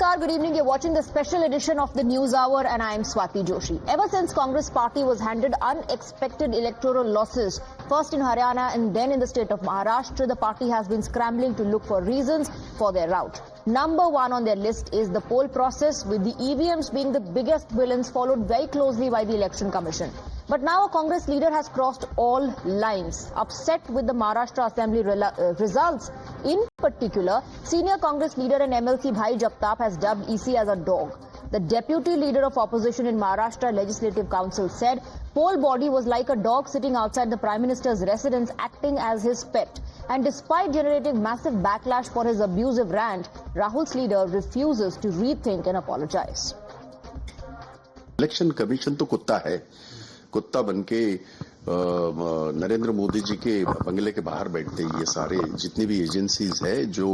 Namaskar, good evening. You're watching the special edition of the News Hour and I am Swati Joshi. Ever since Congress party was handed unexpected electoral losses, first in Haryana and then in the state of Maharashtra, the party has been scrambling to look for reasons for their rout. Number one on their list is the poll process, with the EVMs being the biggest villains, followed very closely by the Election Commission. But now a Congress leader has crossed all lines. Upset with the Maharashtra Assembly results, in particular, senior Congress leader and MLC Bhai Jagtap has dubbed EC as a dog. The deputy leader of opposition in Maharashtra Legislative Council said poll body was like a dog sitting outside the Prime Minister's residence acting as his pet. And despite generating massive backlash for his abusive rant, Rahul's leader refuses to rethink and apologize. Election Commission तो कुत्ता है, कुत्ता बनके नरेंद्र मोदी जी के बंगले के बाहर बैठते ये सारे जितनी भी एजेंसीज है जो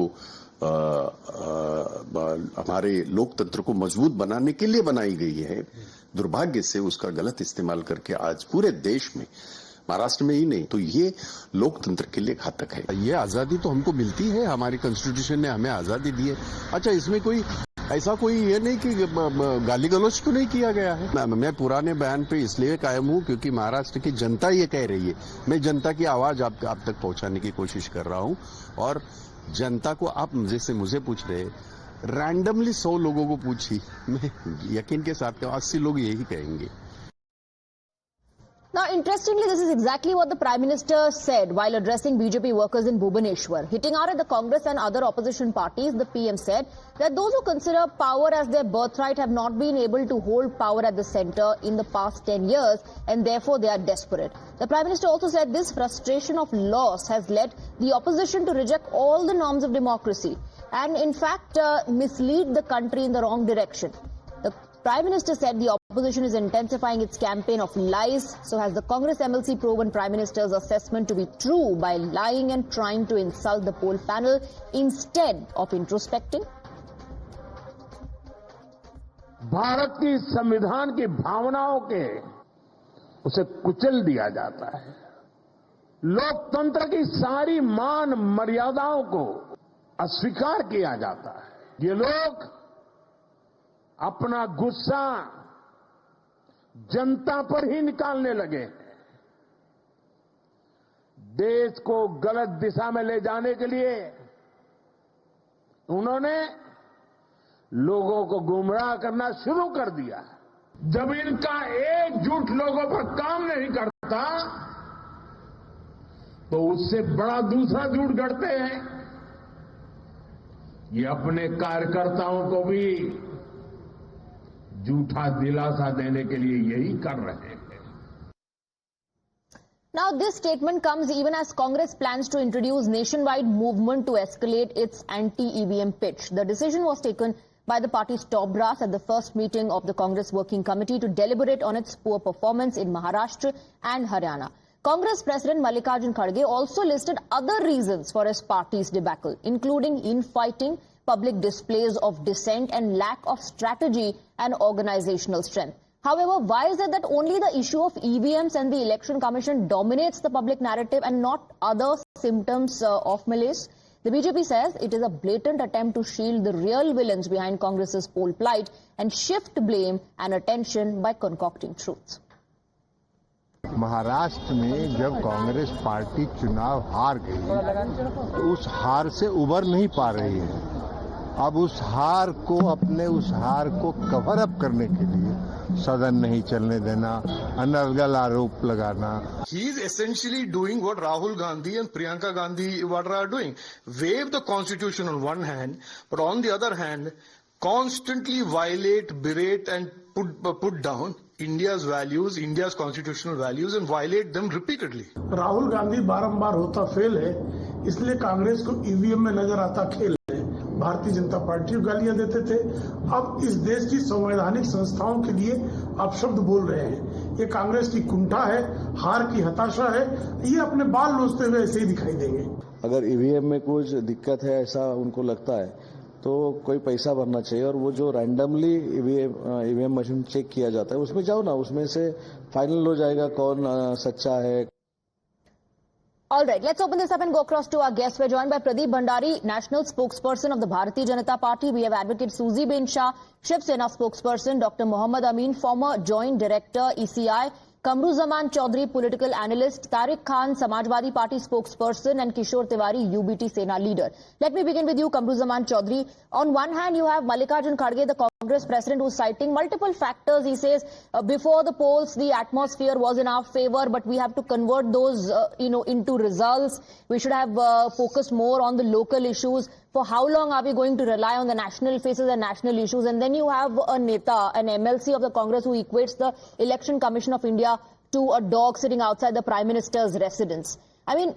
हमारे लोकतंत्र को मजबूत बनाने के लिए बनाई गई है, दुर्भाग्य से उसका गलत इस्तेमाल करके आज पूरे देश में, महाराष्ट्र में ही नहीं तो ये लोकतंत्र के लिए घातक है। ये आजादी तो हमको मिलती है, हमारी कॉन्स्टिट्यूशन ने हमें आजादी दी है। अच्छा, इसमें कोई ऐसा कोई ये नहीं कि गाली गलौज क्यों नहीं किया गया है। मैं पुराने बयान पे इसलिए कायम हूं क्योंकि महाराष्ट्र की जनता ये कह रही है। मैं जनता की आवाज आप तक पहुंचाने की कोशिश कर रहा हूं और जनता को आप जैसे मुझे पूछ रहे, रैंडमली 100 लोगों को पूछी, मैं यकीन के साथ 80 लोग यही कहेंगे। Now, interestingly, this is exactly what the Prime Minister said while addressing BJP workers in Bhubaneswar. Hitting out at the Congress and other opposition parties, the PM said that those who consider power as their birthright have not been able to hold power at the centre in the past 10 years and therefore they are desperate. The Prime Minister also said this frustration of loss has led the opposition to reject all the norms of democracy and in fact mislead the country in the wrong direction. The Prime Minister said the opposition is intensifying its campaign of lies. So has the Congress MLC proven Prime Minister's assessment to be true by lying and trying to insult the poll panel instead of introspecting? Bharat की संविधान की भावनाओं के उसे कुचल दिया जाता है। लोकतंत्र की सारी मान मर्यादाओं को अस्वीकार किया जाता है। ये लोग अपना गुस्सा जनता पर ही निकालने लगे। देश को गलत दिशा में ले जाने के लिए उन्होंने लोगों को गुमराह करना शुरू कर दिया। जब इनका एक झूठ लोगों पर काम नहीं करता तो उससे बड़ा दूसरा झूठ गढ़ते हैं। ये अपने कार्यकर्ताओं को भी झूठा दिलासा देने के लिए यही कर रहे हैं। Now, this statement comes even as Congress plans to introduce nationwide movement to escalate its anti-EVM pitch. The decision was taken by the party's top brass at the first meeting of the Congress Working Committee to deliberate on its poor performance in Maharashtra and Haryana. Congress President Mallikarjun Kharge also listed other reasons for his party's debacle, including infighting, public displays of dissent and lack of strategy and organizational strength. However, why is it that only the issue of EVMs and the Election Commission dominates the public narrative and not other symptoms of malaise? The BJP says it is a blatant attempt to shield the real villains behind Congress's poll plight and shift blame and attention by concocting truths. Maharashtra में जब Congress party चुनाव हार गई तो उस हार से उबर नहीं पा रही है। अब उस हार को कवर अप करने के लिए सदन नहीं चलने देना, अनर्गल आरोप लगाना। He is essentially doing what Rahul Gandhi and Priyanka Gandhi Vadra are doing. Waive the constitution on one hand, but on the other hand, constantly violate, berate and put down India's values, India's constitutional values and violate them repeatedly. Rahul Gandhi बारंबार होता fail है, इसलिए कांग्रेस को EVM में नजर आता खेल है। भारतीय जनता पार्टी को गालियां देते थे, अब इस देश की संवैधानिक संस्थाओं के लिए अपशब्द बोल रहे हैं। ये कांग्रेस की कुंठा है, हार की हताशा है। ये अपने बाल नोचते हुए ऐसे ही दिखाई देंगे। अगर ईवीएम में कुछ दिक्कत है ऐसा उनको लगता है तो कोई पैसा भरना चाहिए और वो जो रैंडमली ईवीएम मशीन चेक किया जाता है उसमें जाओ ना, उसमें से फाइनल हो जाएगा कौन सच्चा है। All right, let's open this up and go across to our guests. We're joined by Pradeep Bhandari, National Spokesperson of the Bharatiya Janata Party. We have Advocate Susie Ben Shah, Shiv Sena Spokesperson, Dr. Mohammad Amin, former Joint Director, ECI, Kamruzaman Chaudhary, Political Analyst, Tariq Khan, Samajwadi Party Spokesperson, and Kishore Tiwari, UBT Sena Leader. Let me begin with you, Kamruzaman Chaudhary. On one hand, you have Mallikarjun Kharge, the Congress President, who's citing multiple factors. He says, before the polls, the atmosphere was in our favor, but we have to convert those, into results. We should have focused more on the local issues. For how long are we going to rely on the national faces and national issues? And then you have a Neta, an MLC of the Congress, who equates the Election Commission of India to a dog sitting outside the Prime Minister's residence. I mean,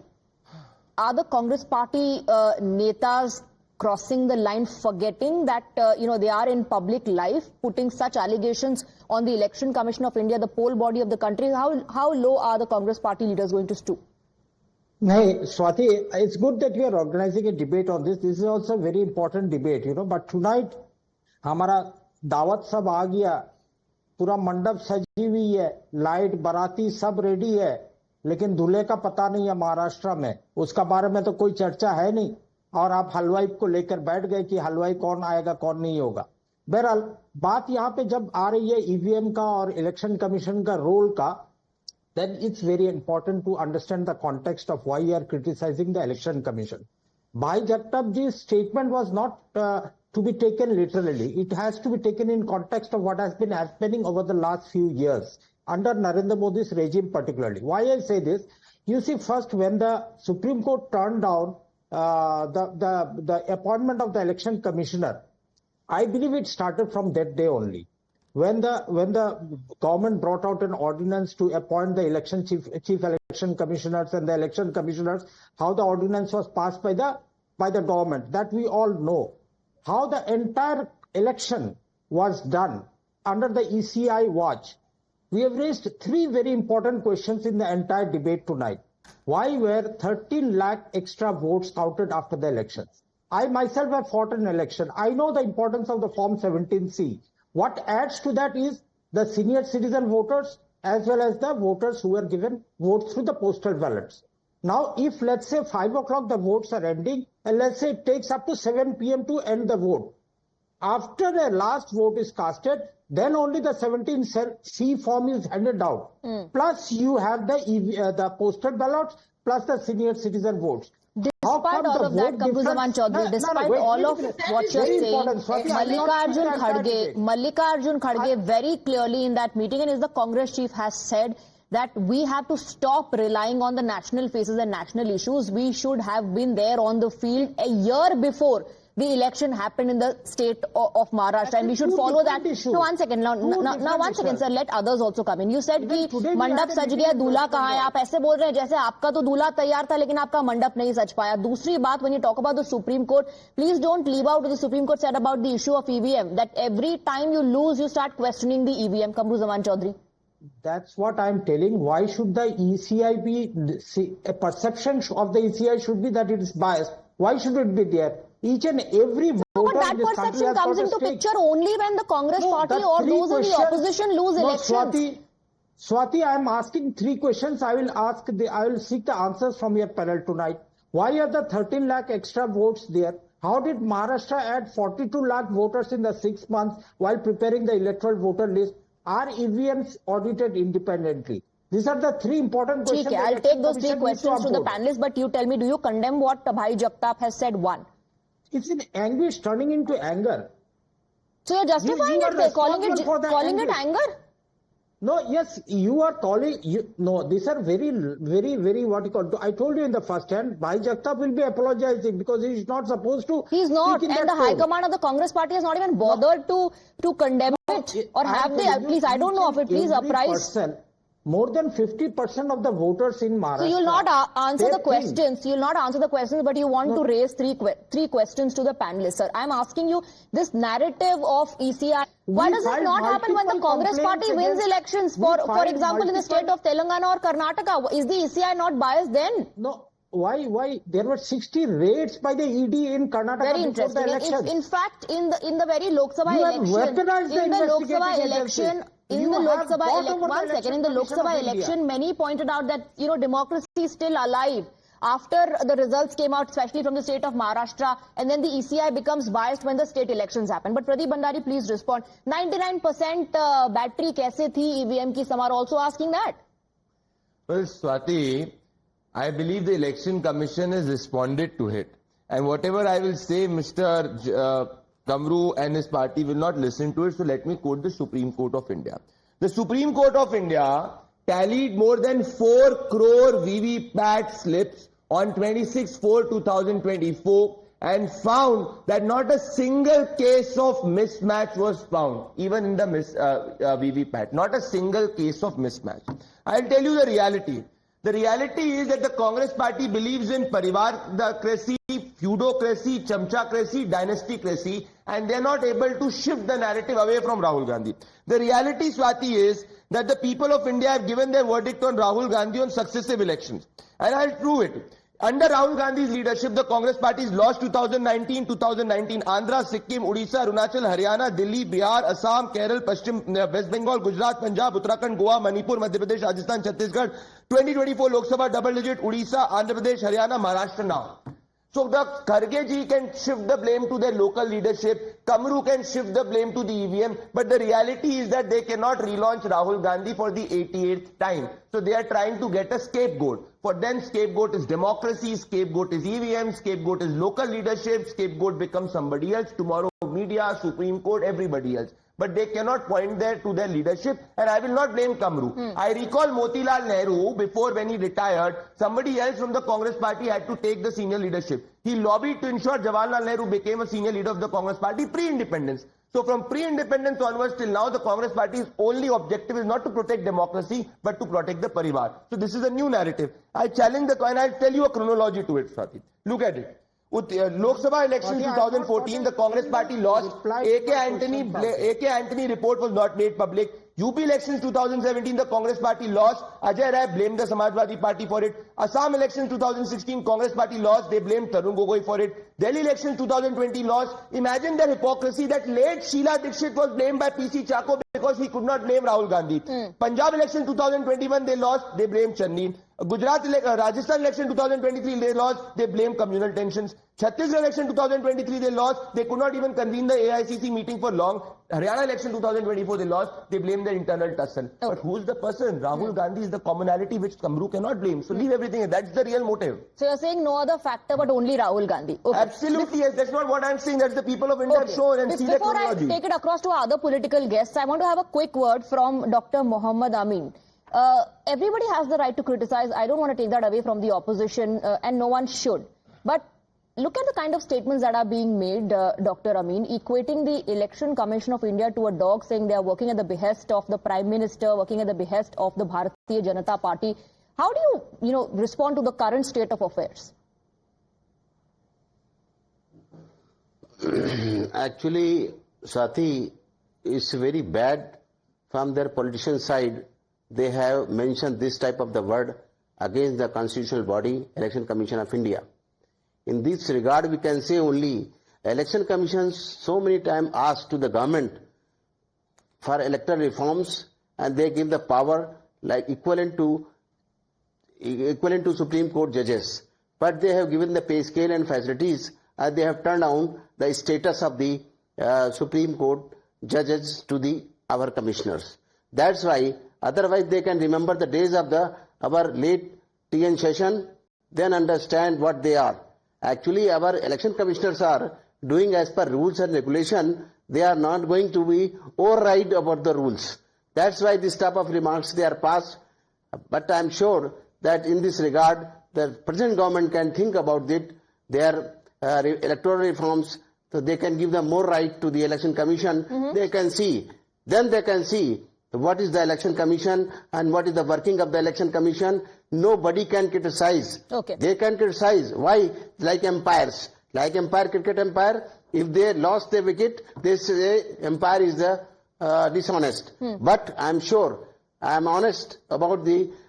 are the Congress party Netas crossing the line, forgetting that, they are in public life, putting such allegations on the Election Commission of India, the poll body of the country? How low are the Congress party leaders going to stoop? No, Swati, it's good that we are organizing a debate on this. This is also a very important debate, But tonight, हमारा दावत सब आ गया, पूरा मंडप सजी हुई है, light, बाराती सब रेडी है, लेकिन दूल्हे का पता नहीं है महाराष्ट्र में. उसका बारे में तो कोई चर्चा है नहीं. और आप हलवाई को लेकर बैठ गए कि हलवाई कौन आएगा, कौन नहीं होगा. बहरहाल बात यहाँ पे जब आ रही है ईवीएम का और इलेक्शन कमीशन का रोल का, then it's very important to understand the context of why you are criticizing the election commission. Bhai Jagtap ji's statement was not to be taken literally. It has to be taken in context of what has been happening over the last few years under Narendra Modi's regime particularly. Why I say this? You see, first when the Supreme Court turned down the appointment of the election commissioner, I believe it started from that day only. When the government brought out an ordinance to appoint the chief election commissioners and the election commissioners, how the ordinance was passed by the government, that we all know. How the entire election was done under the ECI watch. We have raised three very important questions in the entire debate tonight. Why were 13 lakh extra votes counted after the elections? I myself have fought an election. I know the importance of the Form 17C. What adds to that is the senior citizen voters as well as the voters who were given votes through the postal ballots. Now, if let's say 5 o'clock the votes are ending, and let's say it takes up to 7 p.m. to end the vote. After the last vote is casted, then only the 17C form is handed out. Plus you have the postal ballots plus the senior citizen votes. Despite all of that, Kamruzaman Chaudhary, despite all of what you're saying, Mallikarjun Kharge very clearly in that meeting, and as the Congress chief has said, that we have to stop relying on the national faces and national issues. We should have been there on the field a year before the election happened in the state of Maharashtra, and we should follow that. No, one second. Now, one second, sir. Let others also come in. You said कि मंडप सज गया, दूल्हा कहाँ है? आप ऐसे बोल रहे हैं जैसे आपका तो दूल्हा तैयार था, लेकिन आपका मंडप नहीं सज पाया. दूसरी बात, when you talk about the Supreme Court, please don't leave out what the Supreme Court said about the issue of EVM. That every time you lose, you start questioning the EVM. Kamruzaman Chaudhary. That's what I'm telling. Why should the ECI be? A perception of the ECI should be that it is biased. Why should it be there? Each and every voter but that perception comes into picture only when the Congress party or those in the opposition lose elections. Swati, I am asking three questions. I will seek the answers from your panel tonight. Why are the 13 lakh extra votes there? How did Maharashtra add 42 lakh voters in the 6 months while preparing the electoral voter list? Are EVMs audited independently? These are the three important questions. Okay, I'll take those three questions to the panelists, but you tell me, do you condemn what Bhai Jagtap has said? One. It's in anguish, turning into anger. So you're justifying calling it anger? No, yes, you are calling. No, these are very, very, very what you call. I told you in the first hand, Bhai Jagtap will be apologizing because he is not supposed to. He's not, and the High Command of the Congress party has not even bothered to condemn it, or have they? At least I don't know of it. Please apprise. More than 50% of the voters in Maharashtra. So you'll not answer the questions. You'll not answer the questions, but you want to raise three questions to the panelists, sir. I'm asking you this narrative of ECI. Why does it not happen when the Congress party wins elections? For example, in the state of Telangana or Karnataka, is the ECI not biased then? No. Why? There were 60 raids by the ED in Karnataka. Very interesting. In fact, in the very Lok Sabha election, in the Lok Sabha election, many pointed out that democracy is still alive. after the results came out, especially from the state of Maharashtra, and then the ECI becomes biased when the state elections happen. But Pradeep Bhandari, please respond. 99% battery kaise thi EVM ki? Some are also asking that. Well, Swati, I believe the Election Commission has responded to it. And whatever I will say, Mr. Kamru and his party will not listen to it. So let me quote the Supreme Court of India. The Supreme Court of India tallied more than 4 crore VVPAT slips on 26/4/2024 and found that not a single case of mismatch was found, even in the VVPAT. Not a single case of mismatch. I'll tell you the reality. The reality is that the Congress party believes in parivarcracy, feudocracy, chamchacracy, dynasticracy, and they're not able to shift the narrative away from Rahul Gandhi. The reality, Swati, is that the people of India have given their verdict on Rahul Gandhi on successive elections. And I'll prove it. Under Rahul Gandhi's leadership, the Congress parties lost 2019, Andhra, Sikkim, Odisha, Arunachal, Haryana, Delhi, Bihar, Assam, Kerala, West Bengal, Gujarat, Punjab, Uttarakhand, Goa, Manipur, Madhya Pradesh, Rajasthan, Chhattisgarh, 2024 Lok Sabha double digit, Odisha, Andhra Pradesh, Haryana, Maharashtra now. So the Kharge ji can shift the blame to their local leadership, Kamru can shift the blame to the EVM, but the reality is that they cannot relaunch Rahul Gandhi for the 88th time. So they are trying to get a scapegoat. For them, scapegoat is democracy, scapegoat is EVM, scapegoat is local leadership, scapegoat becomes somebody else, tomorrow media, Supreme Court, everybody else. But they cannot point there to their leadership, and I will not blame Kamru. I recall Motilal Nehru, before when he retired, somebody else from the Congress party had to take the senior leadership. He lobbied to ensure Jawaharlal Nehru became a senior leader of the Congress party pre-independence. So from pre-independence onwards till now, the Congress party's only objective is not to protect democracy, but to protect the parivar. So this is a new narrative. I challenge and I'll tell you a chronology to it, Swati. Look at it. Lok Sabha election 2014, the Congress party lost. AK Antony report was not made public. UP elections 2017, the Congress party lost. Ajay Rai blamed the Samajwadi party for it. Assam elections 2016, Congress party lost. They blamed Tarun Gogoi for it. Delhi elections 2020 lost. Imagine the hypocrisy that late Sheila Dixit was blamed by PC Chako because he could not blame Rahul Gandhi. Punjab election 2021, they lost. They blamed Channi. Rajasthan election 2023, they lost. They blamed communal tensions. Chhattisgarh election 2023, they lost. They could not even convene the AICC meeting for long. Haryana election 2024, they lost. They blamed their internal tussle. But who's the person? Rahul Gandhi is the commonality which Kamru cannot blame. So leave everything. That's the real motive. So you're saying no other factor but only Rahul Gandhi. Okay. Absolutely, yes. That's not what I'm saying. That's the people of India have shown and see the chronology. Before I take it across to other political guests, I want to have a quick word from Dr. Mohammed Amin. Everybody has the right to criticize. I don't want to take that away from the opposition, and no one should. But look at the kind of statements that are being made, Dr. Amin, equating the Election Commission of India to a dog, saying they are working at the behest of the Prime Minister, working at the behest of the Bharatiya Janata Party. How do you, respond to the current state of affairs? Actually, Swati, it's very bad from their politician side. They have mentioned this type of the word against the constitutional body, Election Commission of India. In this regard, we can say only Election Commission so many times asked to the government for electoral reforms, and they give the power like equivalent to Supreme Court judges. But they have given the pay scale and facilities, and they have turned down the status of the Supreme Court judges to our commissioners. That's why, otherwise they can remember the days of our late TN session, then understand what they are. Actually, our election commissioners are doing as per rules and regulation. They are not going to be override about the rules. That's why this type of remarks they are passed. But I am sure that in this regard, the present government can think about it. Their electoral reforms, so they can give them more right to the election commission. They can see. Then they can see what is the election commission and what is the working of the election commission. Nobody can criticize. They can criticize. Why? Like umpires. Like cricket umpire, if they lost their wicket, they say umpire is the dishonest. But I am sure, I am honest about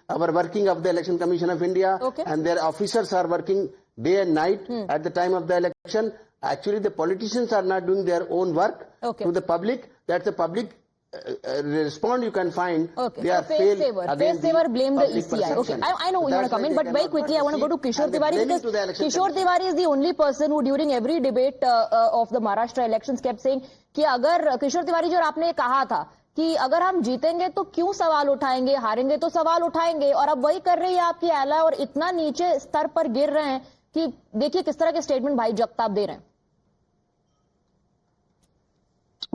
our working of the Election Commission of India, and their officers are working day and night at the time of the election. Actually, the politicians are not doing their own work to the public. That the public respond, you can find they are face saver blame the ECI. Okay, I know you want to come in, but very quickly I want to go to Kishore Tiwari, because Kishore Tiwari is the only person who during every debate of the Maharashtra elections kept saying कि अगर Kishore Tiwari जी, और आपने कहा था कि अगर हम जीतेंगे तो क्यों सवाल उठाएंगे, हारेंगे तो सवाल उठाएंगे, और अब वही कर रही है आपकी एला, और इतना नीचे स्तर पर गिर रहे हैं कि देखिए किस तरह के स्टेटमेंट भाई जगताप दे रहे हैं।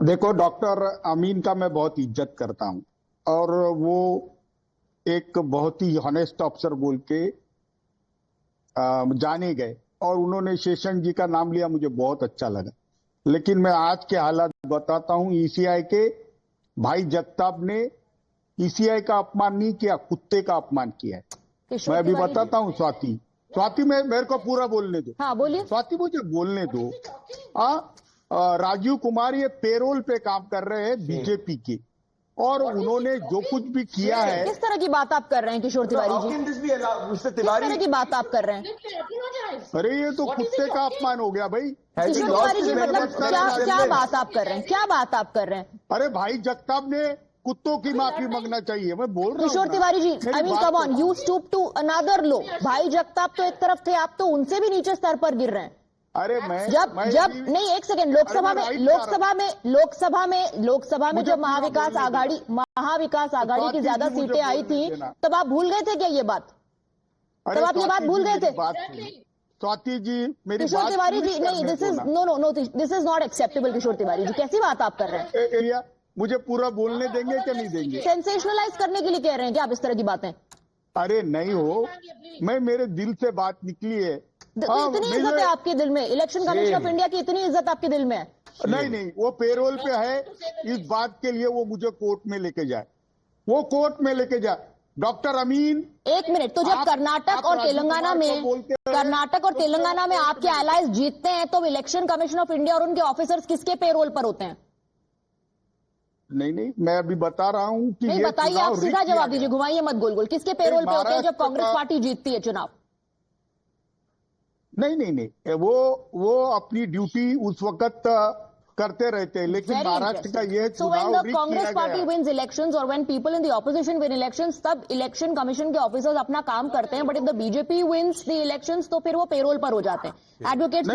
देखो, डॉक्टर अमीन का मैं बहुत इज्जत करता हूं, और वो एक बहुत ही हॉनेस्ट अफसर बोल के जाने गए, और उन्होंने शेषन जी का नाम लिया, मुझे बहुत अच्छा लगा। लेकिन मैं आज के हालात बताता हूं। ईसीआई के भाई जगताप ने ईसीआई का अपमान नहीं किया, कुत्ते का अपमान किया है। मैं अभी बताता हूं। स्वाति मेरे को पूरा बोलने दो। हाँ बोलिए। स्वाति मुझे बोलने दो। राजीव कुमार ये पेरोल पे काम कर रहे हैं बीजेपी के, और उन्होंने जो कुछ भी किया है। किस तरह की बात आप कर रहे हैं किशोर तिवारी जी? किस तरह की बात आप कर रहे हैं? अरे ये तो कुत्ते का अपमान हो गया भाई। किशोर तिवारी जी, मतलब क्या बात आप कर रहे हैं? क्या बात आप कर रहे हैं? अरे भाई जगताप ने कुत्तों की माफी मांगना चाहिए, मैं बोल रहा हूँ। Kishore Tiwari ji, I mean come on, you stoop to another low. भाई जगताप तो एक तरफ थे, आप तो उनसे भी नीचे स्तर पर गिर रहे हैं। अरे जब नहीं, एक सेकंड, लोकसभा में जब महाविकास आघाड़ी की ज्यादा सीटें आई थी, तब आप भूल गए थे क्या ये बात? तब आप ये बात भूल गए थे? स्वाति जी मेरी किशोर तिवारी जी, नहीं, दिस इज नॉट एक्सेप्टेबल। किशोर तिवारी जी, कैसी बात आप कर रहे हैं? मुझे पूरा बोलने देंगे क्या नहीं देंगे? सेंसेशनलाइज करने के लिए कह रहे हैं क्या आप इस तरह की बातें? अरे नहीं हो, मैं मेरे दिल से बात निकली है। इतनी इज्जत है आपके दिल में? इलेक्शन कमीशन ऑफ इंडिया की इतनी इज्जत आपके दिल में है? नहीं, वो पेरोल पे है। इस बात के लिए वो मुझे कोर्ट में लेके जाए, वो कोर्ट में लेके जाए। डॉक्टर अमीन, एक मिनट, तो जब कर्नाटक और तेलंगाना में आपके एलाइज जीतते हैं, तो इलेक्शन कमीशन ऑफ इंडिया और उनके ऑफिसर्स किसके पेरोल पर होते हैं? नहीं, मैं अभी बता रहा हूँ कि नहीं, बताइए, आप सीधा जवाब दीजिए, घुमाइए मत गोल गोल। किसके पेरोल पे होते हैं जब कांग्रेस पार्टी जीतती है चुनाव? नहीं, वो अपनी ड्यूटी उस वक्त करते रहते हैं, लेकिन महाराष्ट्र का यह चुनाव कांग्रेस पार्टी विन्स इलेक्शंस और when people in the opposition win elections, तब इलेक्शन कमीशन के ऑफिसर्स अपना काम करते हैं। But if the BJP wins the elections, तो फिर वो पेरोल पर हो जाते हैं। एडवोकेट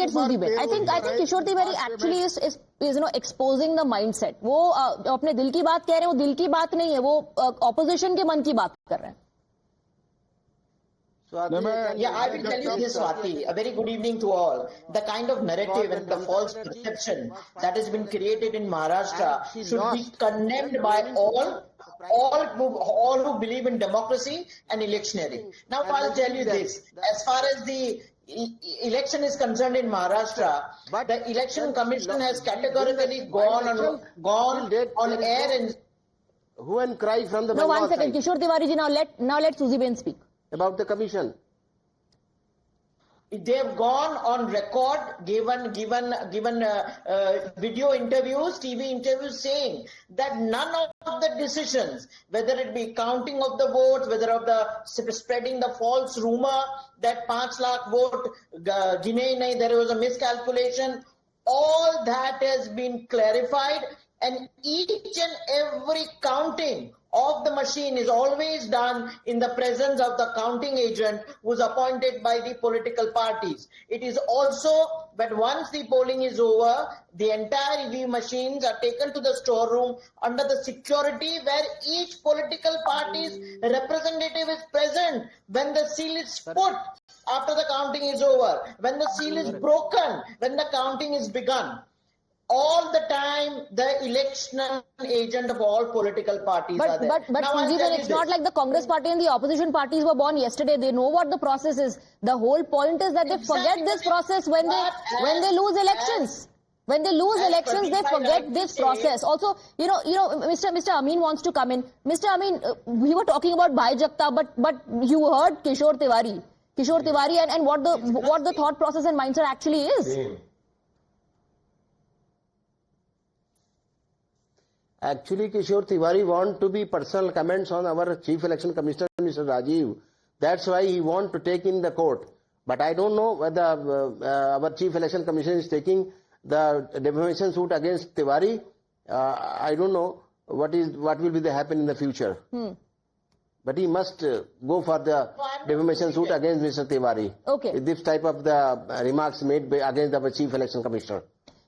सुजीबे, I think Kishore Tiwari actually is exposing the mindset. वो अपने दिल की बात कह रहे हैं, वो दिल की बात नहीं है, वो ऑपोजिशन के मन की बात कर रहे हैं। Yeah, I will tell you this, Swati. A very good evening to all. The kind of narrative and the false perception that has been created in Maharashtra should be condemned by all who believe in democracy and electioneering. Now, I'll tell you this. As far as the election is concerned in Maharashtra, the election commission has categorically gone on air and who and cry from the No, one second, Kishore Tiwari ji, now let Suzy Bain speak about the commission. They have gone on record, given video interviews, TV interviews, saying that none of the decisions, whether it be counting of the votes, whether of the spreading the false rumor that 5 lakh vote gine nahi, there was a miscalculation, all that has been clarified, and each and every counting of the machine is always done in the presence of the counting agent who is appointed by the political parties. It is also that once the polling is over, the entire EVM machines are taken to the storeroom under the security where each political party's representative is present when the seal is put after the counting is over, when the seal is broken, when the counting is begun. All the time, the election agent of all political parties are there. But Suzy, it's not like the Congress party and the opposition parties were born yesterday. They know what the process is. The whole point is that they forget this process when they lose elections. When they lose elections, they forget this process. Also, you know, Mr. Amin wants to come in. Mr. Amin, we were talking about Bhai Jagtap, but you heard Kishore Tiwari and what the thought process and mindset actually is. Actually, Kishore Tiwari want to be personal comments on our Chief Election Commissioner, Mr. Rajiv. That's why he want to take in the court. But I don't know whether our Chief Election Commissioner is taking the defamation suit against Tiwari I don't know what will be the happen in the future. But he must go for the defamation suit against Mr. Tiwari. Okay. This type of the remarks made against the Chief Election Commissioner.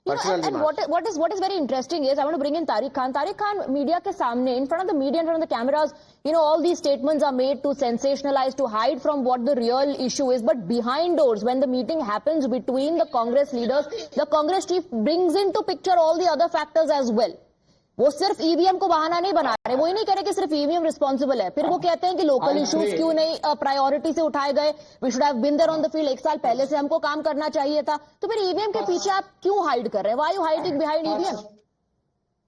And what is very interesting is I want to bring in Tariq Khan. Tariq Khan, media ke samne, in front of the media, in front of the cameras, all these statements are made to sensationalize, to hide from what the real issue is. But behind doors, when the meeting happens between the Congress leaders, the Congress chief brings into picture all the other factors as well. वो सिर्फ EVM को बहाना नहीं बना रहे, वो ही नहीं कह रहे कि सिर्फ ईवीएम रिस्पॉन्सिबल है, फिर वो कहते हैं कि लोकल इश्यूज क्यों नहीं प्रायोरिटी से उठाए गए, we should have been there on the field, 1 साल पहले से हमको काम करना चाहिए था, तो फिर ईवीएम के पीछे आप क्यों हाइड कर रहे हैं? Why you hiding behind EVM?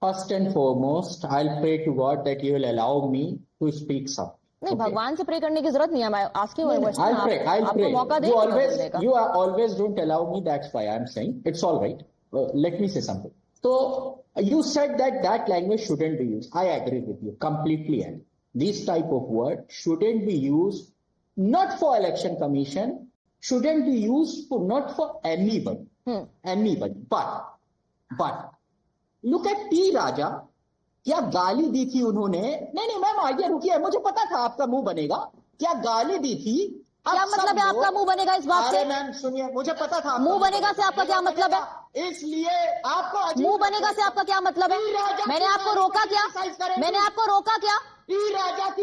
First and foremost I will pray to God that you will allow me to speak some. नहीं, भगवान से प्रे करने की जरूरत नहीं है. मैं आस्किंग यू क्वेश्चन, आपको मौका दें. You always don't allow me, that's why I'm saying it's all right. Let me say something. So you said that language shouldn't be used. I agree with you completely. And this type of word shouldn't be used, not for election commission, shouldn't be used for not for anybody, anybody. But look at T. Raja. क्या गाली दी थी उन्होंने? नहीं ma'am idea रुकिए, मुझे पता था आपका मुंह बनेगा. क्या गाली दी थी? क्या मतलब है आपका मुंह बनेगा इस बात से? मैम सुनिए, मुझे पता था. मुंह बनेगा से आपका क्या मतलब है? इसलिए आपको मुंह बनेगा से आपका क्या मतलब है? मैंने आपको रोका क्या? मैंने आपको रोका क्या?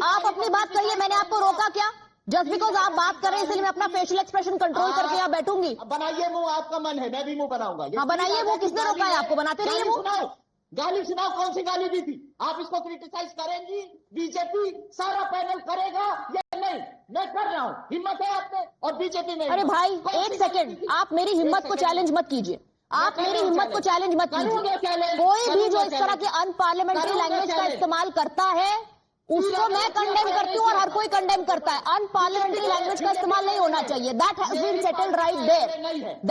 आप अपनी बात करिए, मैंने आपको रोका क्या? जस्ट बिकॉज आप बात कर रहे हैं इसलिए मैं अपना फेशियल एक्सप्रेशन कंट्रोल करके यहाँ बैठूंगी? बनाइए मुंह, आपका मन है, मैं भी मुंह बनाऊंगा. हाँ बनाइए मुंह. किसने रोका है आपको? बनाते रहिए मुंह. गाली सुनाओ, कौन सी गाली दी थी? आप इसको क्रिटिसाइज करेंगी? बीजेपी सारा पैनल करेगा या नहीं? मैं कर रहा हूँ, हिम्मत है आपने और बीजेपी में. अरे भाई एक सेकंड, आप मेरी हिम्मत को चैलेंज मत कीजिए. आप मेरी हिम्मत को चैलेंज मत कीजिए. कोई भी जो इस तरह के अनपार्लियामेंट्री लैंग्वेज का इस्तेमाल करता है उसको मैं कंडेम करती हूँ और हर कोई कंडेम करता है. अनपार्लियामेंट्री लैंग्वेज का इस्तेमाल नहीं होना चाहिए. That has been settled right there.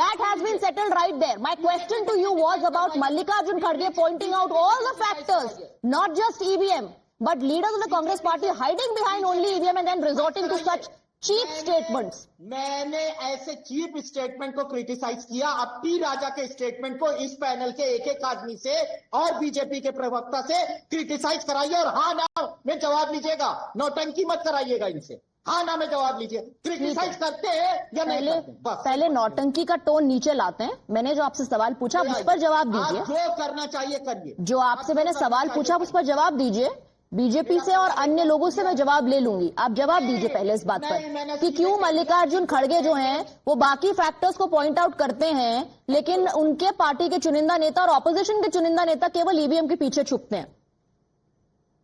That has been settled right there. My question to you was about Mallikarjun Kharge pointing out all the factors, not just EVM, but leaders of the Congress party hiding behind only EVM and then resorting to such cheap statements. मैंने ऐसे cheap statement को criticise किया. अब T राजा के statement को इस panel के एक आदमी से और बीजेपी के प्रवक्ता से क्रिटिसाइज कराइए और हाँ ना में जवाब लीजिएगा. नौटंकी मत कराइएगा इनसे. हाँ ना में जवाब लीजिए. क्रिटिसाइज करते हैं या नहीं करते? पहले नौटंकी का टोन नीचे लाते हैं. मैंने जो आपसे सवाल पूछा उस पर जवाब दीजिए. जो करना चाहिए करिए. जो आपसे मैंने सवाल पूछा उस पर जवाब दीजिए. बीजेपी से और अन्य लोगों से मैं जवाब ले लूंगी. आप जवाब दीजिए पहले इस बात पर कि क्यों मल्लिकार्जुन खड़गे जो हैं वो बाकी फैक्टर्स को पॉइंट आउट करते हैं लेकिन उनके पार्टी के चुनिंदा नेता और ऑपोजिशन के चुनिंदा नेता केवल ईवीएम के पीछे छुपते हैं.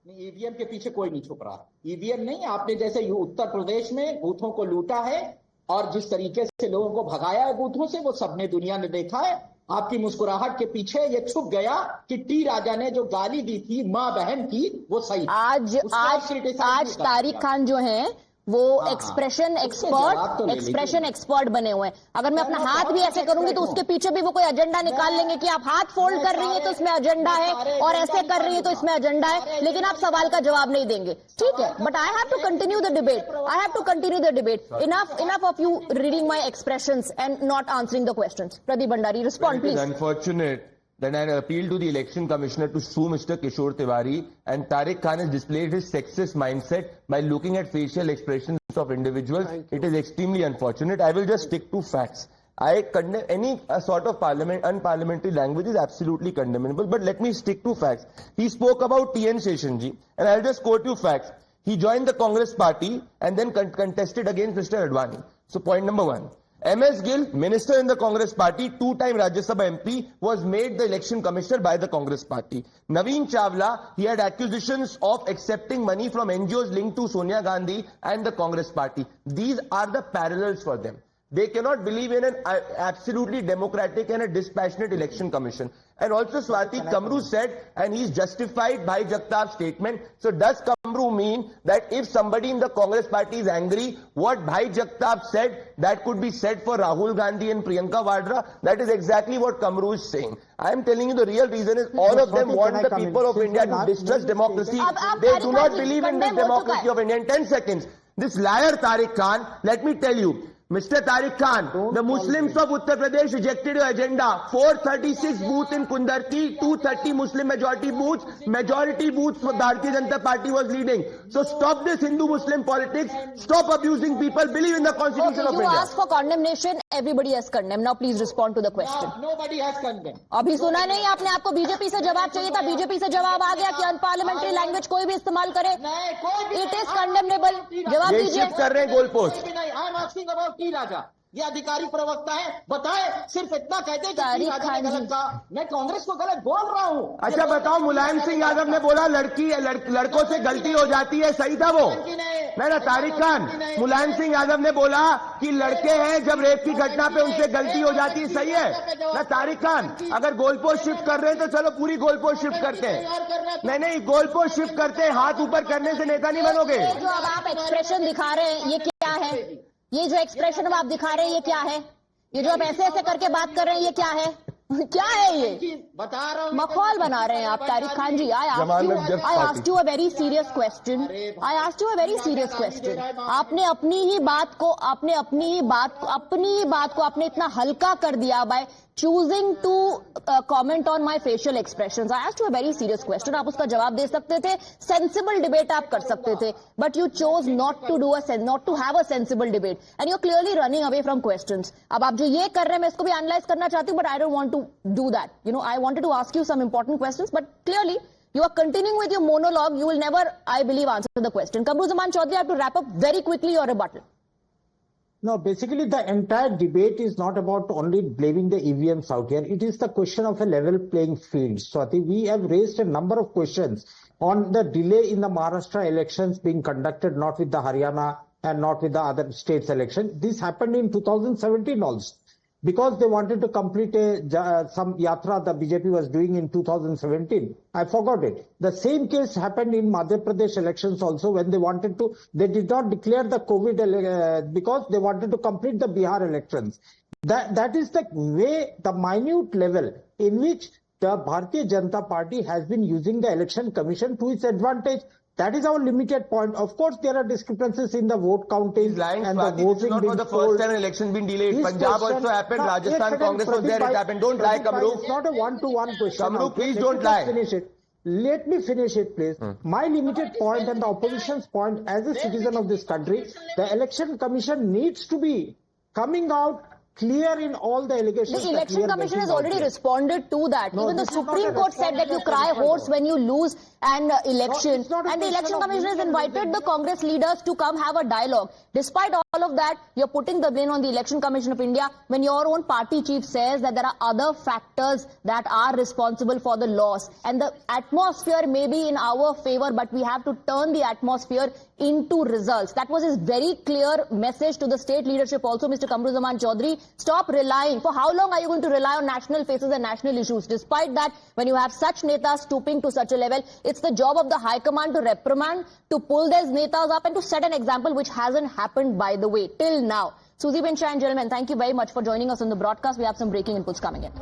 ईवीएम के पीछे कोई नहीं छुप रहा. ईवीएम नहीं, आपने जैसे उत्तर प्रदेश में बूथों को लूटा है और जिस तरीके से लोगों को भगाया है बूथों से, वो सबने दुनिया ने देखा है. आपकी मुस्कुराहट के पीछे ये छुप गया कि टी राजा ने जो गाली दी थी मां बहन की वो सही. आज तारिक खान जो हैं वो एक्सप्रेशन एक्सपर्ट बने हुए हैं. अगर मैं अपना हाथ भी ऐसे करूंगी तो उसके पीछे भी वो कोई एजेंडा निकाल लेंगे कि आप हाथ फोल्ड कर रही है तो इसमें एजेंडा है और ऐसे कर रही है तो इसमें एजेंडा है, लेकिन आप सवाल का जवाब नहीं देंगे. ठीक है, but I have to continue the debate. Enough of you reading my expressions and not answering the questions. Pradeep Bhandari, respond please. Unfortunate Then I appeal to the election commissioner to sue Mr. Kishore Tiwari, and Tariq Khan has displayed his sexist mindset by looking at facial expressions of individuals. It is extremely unfortunate. I will just stick to facts. I condemn any sort of unparliamentary language is absolutely condemnable, but let me stick to facts. He spoke about T.N. Seshanji, and I'll just quote you facts. He joined the Congress party and then contested against Mr. Advani. So point number one. MS Gill, minister in the Congress party, two-time Rajya Sabha MP, was made the election commissioner by the Congress party. Naveen Chawla, he had accusations of accepting money from NGOs linked to Sonia Gandhi and the Congress party. These are the parallels for them. They cannot believe in an absolutely democratic and a dispassionate election commission. And also Swati, Kamru said, and he's justified Bhai Jagtap's statement. So does Kamru mean that if somebody in the Congress party is angry, what Bhai Jagtap said, that could be said for Rahul Gandhi and Priyanka Vadra? That is exactly what Kamru is saying. I am telling you the real reason is all of them want the people of India to distrust democracy. They do not believe in this democracy of India. In 10 seconds, this liar Tariq Khan, let me tell you, Mr. Tariq Khan, the Muslims of Uttar Pradesh rejected your agenda. 436 booths in Kundarki, 230 Muslim majority booths for Bharatiya Janata Party was leading. So stop this Hindu-Muslim politics. Stop abusing people. Believe in the Constitution of India. You asked for condemnation. Everybody has condemned. Now please respond to the question. No, nobody has condemned. अभी सुना नहीं आपने? आपको BJP से जवाब चाहिए था. BJP से जवाब आ गया कि अनपार्लियामेंट्री लैंग्वेज कोई भी इस्तेमाल करे. It is condemnable. जवाब ये दीजिए. शिफ्ट कर रहे हैं goal post. I am asking about T राजा. ये अधिकारी प्रवक्ता है, बताए. सिर्फ इतना कहते हैं कि राजा ने गलत कहा. मैं कांग्रेस को गलत बोल रहा हूँ. अच्छा बताओ, मुलायम सिंह यादव ने बोला लड़कों से गलती हो जाती है, सही था वो? नहीं, तारिक खान, मुलायम सिंह यादव ने बोला कि लड़के हैं, जब रेप की घटना पे उनसे गलती हो जाती है, सही है ना? तारिक खान, अगर गोल पोस्ट शिफ्ट कर रहे हैं तो चलो पूरी गोल पोस्ट शिफ्ट करते हैं. नहीं, गोल पोस्ट शिफ्ट करते हैं. हाथ ऊपर करने से नेता नहीं बनोगे. जो अब आप एक्सप्रेशन दिखा रहे हैं, ये क्या है? ये जो एक्सप्रेशन अब आप दिखा रहे हैं, ये क्या है? ये जो आप ऐसे ऐसे करके बात कर रहे हैं, ये क्या है? क्या है ये? बता रहा हूँ. मखौल बना रहे हैं आप. तारिक खान जी, I asked you a very serious question. आपने अपनी ही बात को आपने इतना हल्का कर दिया by choosing to comment on my facial expressions. I asked you a very serious question. आप उसका जवाब दे सकते थे. Sensible debate आप कर सकते थे. But you chose not to have a sensible debate. And you're clearly running away from questions. अब आप जो ये कर रहे हैं, मैं इसको भी analyze करना चाहती हूँ, but I don't want to do that. You know, I wanted to ask you some important questions, but clearly you are continuing with your monologue. You will never, I believe, answer the question. Kamruzaman Chaudhary, I have to wrap up very quickly your rebuttal. No, basically the entire debate is not about only blaming the EVMs out here. It is the question of a level playing field. Swati, we have raised a number of questions on the delay in the Maharashtra elections being conducted, not with the Haryana and not with the other states election. This happened in 2017 also. Because they wanted to complete some yatra the BJP was doing in 2017. I forgot it. The same case happened in Madhya Pradesh elections also, when they did not declare the COVID because they wanted to complete the Bihar elections. That is the way, the minute level in which the Bharatiya Janata Party has been using the election commission to its advantage. That is our limited point. Of course, there are discrepancies in the vote counting and the voting. This is not for the first time election been delayed. Punjab also happened. Rajasthan Congress was there. It happened. Don't lie, Kamru. It's not a one-to-one question. Kamru, please don't lie. Let me finish it, please. My limited point and the opposition's point as a citizen of this country, the election commission needs to be coming out clear in all the allegations. The election commission has already responded to that. No, even the Supreme Court said that you cry horse when you lose an election. And the election commission has invited the Congress leaders to come have a dialogue. Despite all of that, you're putting the blame on the Election Commission of India when your own party chief says that there are other factors that are responsible for the loss. And the atmosphere may be in our favor, but we have to turn the atmosphere into results. That was his very clear message to the state leadership also, Mr. Kamruzaman Chaudhary. Stop relying. For how long are you going to rely on national faces and national issues? Despite that, when you have such netas stooping to such a level, it's the job of the High Command to reprimand, to pull these netas up and to set an example, which hasn't happened, by the way, till now. Susie Bin Shah and gentlemen, thank you very much for joining us on the broadcast. We have some breaking inputs coming in.